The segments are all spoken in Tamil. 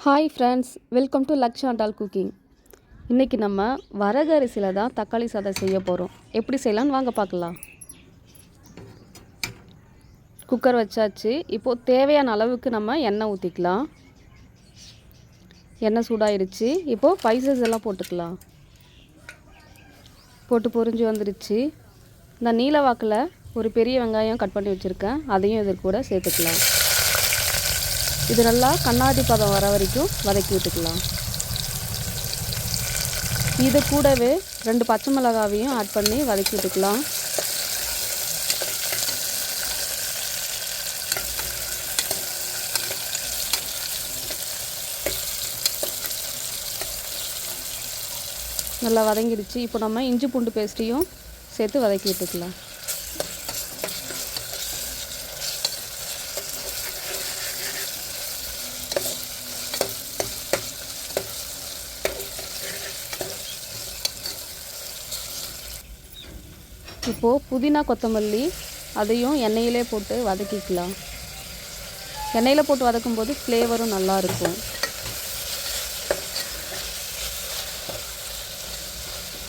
Hi friends, welcome to Laksh Andal cooking. இன்றைக்கி நம்ம வரகு அரிசியில் தான் தக்காளி சாதம் செய்ய போகிறோம். எப்படி செய்யலான்னு வாங்க பார்க்கலாம். குக்கர் வச்சாச்சு. இப்போது தேவையான அளவுக்கு நம்ம எண்ணெய் ஊற்றிக்கலாம். எண்ணெய் சூடாயிடுச்சு. இப்போது ஸ்பைசஸ் எல்லாம் போட்டுக்கலாம். போட்டு பொரிஞ்சு வந்துடுச்சு. இந்த நீல வாக்கில் ஒரு பெரிய வெங்காயம் கட் பண்ணி வச்சுருக்கேன், அதையும் இதற்கு கூட சேர்த்துக்கலாம். இது நல்லா கண்ணாடி பதம் வர வரைக்கும் வதக்கி விட்டுக்கலாம். இது கூடவே 2 பச்சை மிளகாவையும் ஆட் பண்ணி வதக்கி விட்டுக்கலாம். நல்லா வதங்கிடுச்சு. இப்போ நம்ம இஞ்சி பூண்டு பேஸ்ட்டையும் சேர்த்து வதக்கி விட்டுக்கலாம். இப்போது புதினா கொத்தமல்லி அதையும் எண்ணெயிலே போட்டு வதக்கிக்கலாம். எண்ணெயில் போட்டு வதக்கும்போது ஃப்ளேவரும் நல்லாயிருக்கும்.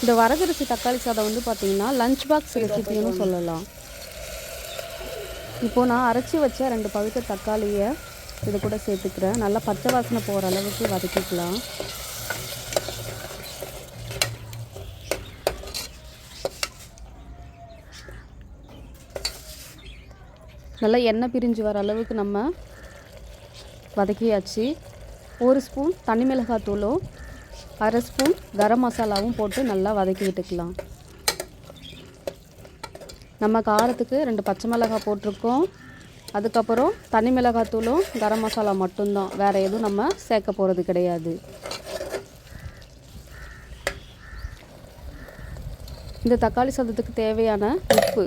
இந்த வரகரிசி தக்காளி சாதம் வந்து பார்த்திங்கன்னா லஞ்ச் பாக்ஸ் ரெசிபின்னு சொல்லலாம். இப்போது நான் அரைச்சி வச்ச 2 பழுத்த தக்காளியை இது கூட சேர்த்துக்கிறேன். நல்லா பச்சை வாசனை போகிற அளவுக்கு வதக்கிக்கலாம். நல்லா எண்ணெய் பிரிஞ்சு வர அளவுக்கு நம்ம வதக்கியாச்சு. 1 ஸ்பூன் தனி மிளகாத்தூளும் 1/2 ஸ்பூன் கரம் மசாலாவும் போட்டு நல்லா வதக்கி விட்டுக்கலாம். நம்ம காரத்துக்கு 2 பச்சை மிளகாய் போட்டிருக்கோம். அதுக்கப்புறம் தனி மிளகாத்தூளும் கரம் மசாலா மட்டும்தான், வேறு எதுவும் நம்ம சேர்க்க போகிறது கிடையாது. இந்த தக்காளி சாதத்துக்கு தேவையான உப்பு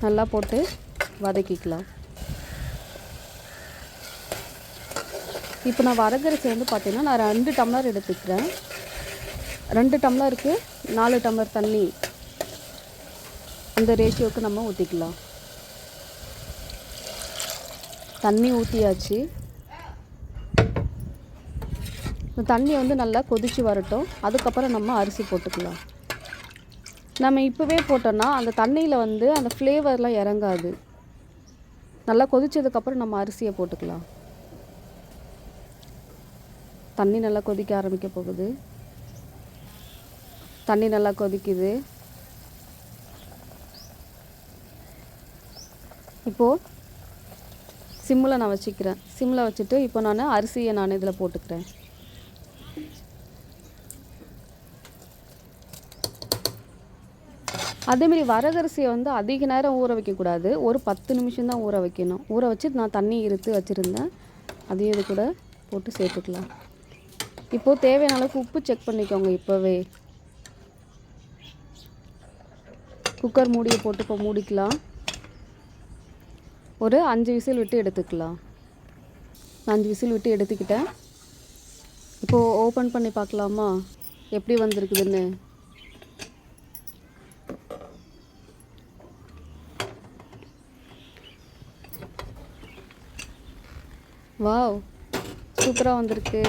நல்லா போட்டு வதக்கிக்கலாம். இப்போ நான் வரகரிசி வந்து பார்த்திங்கன்னா நான் 2 டம்ளர் எடுத்துக்கிறேன். 2 டம்ளருக்கு 4 டம்ளர் தண்ணி, அந்த ரேஷியோவுக்கு நம்ம ஊற்றிக்கலாம். தண்ணி ஊற்றியாச்சு. தண்ணி வந்து நல்லா கொதித்து வரட்டும். அதுக்கப்புறம் நம்ம அரிசி போட்டுக்கலாம். நம்ம இப்போவே போட்டோன்னா அந்த தண்ணியில் வந்து அந்த ஃப்ளேவர்லாம் இறங்காது. நல்லா கொதித்ததுக்கப்புறம் நம்ம அரிசியை போட்டுக்கலாம். தண்ணி நல்லா கொதிக்க ஆரம்பிக்க போகுது. தண்ணி நல்லா கொதிக்குது. இப்போது சிம்மில் நான் வச்சுக்கிறேன். சிம்மில் வச்சுட்டு இப்போ நான் அரிசியை நான் இதில் போட்டுக்கிறேன். அதேமாரி வரகரிசியை வந்து அதிக நேரம் ஊற வைக்கக்கூடாது. ஒரு 10 நிமிஷம் தான் ஊற வைக்கணும். ஊற வச்சு நான் தண்ணி இருத்து வச்சுருந்தேன், அதையும் இது கூட போட்டு சேர்த்துக்கலாம். இப்போது தேவையான அளவுக்கு உப்பு செக் பண்ணிக்கோங்க. இப்போவே குக்கர் மூடியை போட்டு இப்போ மூடிக்கலாம். ஒரு 5 விசில் விட்டு எடுத்துக்கலாம். 5 விசில் விட்டு எடுத்துக்கிட்டேன். இப்போது ஓப்பன் பண்ணி பார்க்கலாமா எப்படி வந்திருக்குதுன்னு. வாவ், சூப்பராக வந்திருக்கு.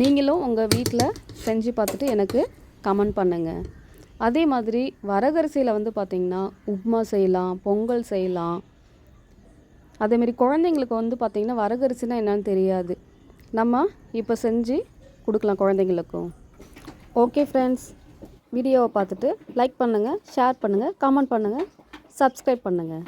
நீங்களும் உங்கள் வீட்டில் செஞ்சு பார்த்துட்டு எனக்கு கமெண்ட் பண்ணுங்கள். அதே மாதிரி வரகரிசியில் வந்து பார்த்திங்கன்னா உப்புமா செய்யலாம், பொங்கல் செய்யலாம். அதேமாரி குழந்தைங்களுக்கு வந்து பார்த்திங்கன்னா வரகரிசினா என்னன்னு தெரியாது. நம்ம இப்போ செஞ்சு கொடுக்கலாம் குழந்தைங்களுக்கும். ஓகே ஃப்ரெண்ட்ஸ், வீடியோவை பார்த்துட்டு லைக் பண்ணுங்கள், ஷேர் பண்ணுங்கள், கமெண்ட் பண்ணுங்கள், சப்ஸ்கிரைப் பண்ணுங்கள்.